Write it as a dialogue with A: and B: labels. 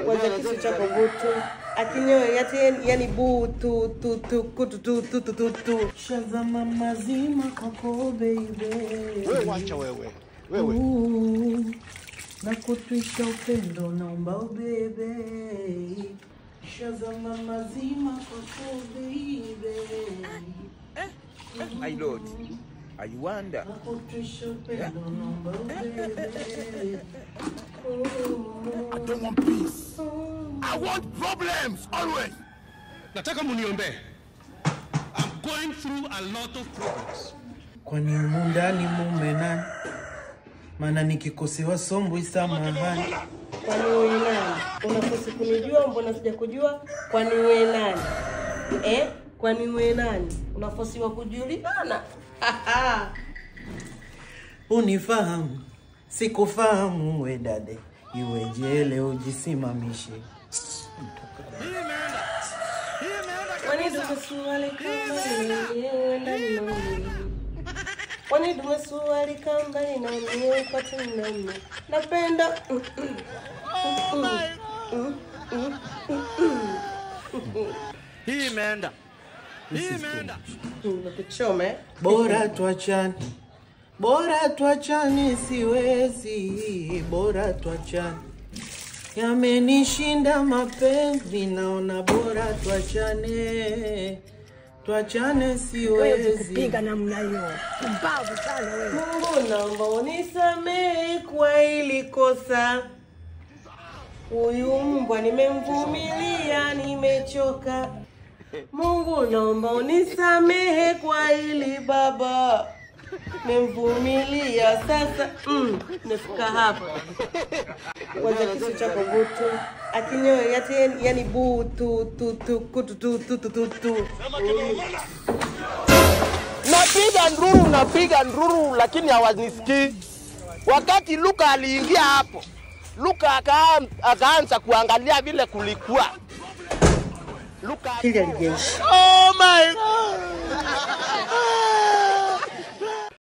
A: Kwanza kisu chako butu. Akinyoe yati yani butu tu. Shazama mazima kwako baby.
B: Wewe wacha wewe.
A: Na kutwisha upendo naomba ubebe. Shazama mazima kwako baby.
C: My lord, I wonder.
B: I don't want peace. I want problems always.
D: Nataka muniombe. I'm going through a lot of problems.
A: Kwani mundani mume nani? Maana nikikosewa sombwe samahani. Kwani wewe nani? Unakosa kunijua mbona sijakujua? Kwani wewe nani? Kwani wewe nani? Unafosiwa kujulikana? Unifahamu, sikufahamu we dade. Iwe jele ujisimamishe. Kwani dumesuali kamba inaone kwa tunamna. Napenda
C: Hii imeenda.
A: Nakuchome. Bora tuachane siwezi. Bora tuachane. Yamenishinda mapenzi naona bora tuachane. Tuachane siwezi.
E: Kupiga namna hiyo. Mbavu sana wewe.
A: Mungu naomba unisamehe kwa hili kosa. Huyu mbwa nimemvumilia nimechoka. Mungu naomba unisamehe kwa hili baba. Nimemvumilia sasa nifika hapa. Kwanza kisu chako butu. Akinyoe yati yani butu tu.
F: Napiga nduru lakini hawanisikii. Wakati Luka aliingia hapo, Luka akaanza kuangalia vile kulikuwa. Luka
A: Kile alijeshi.
F: Oh my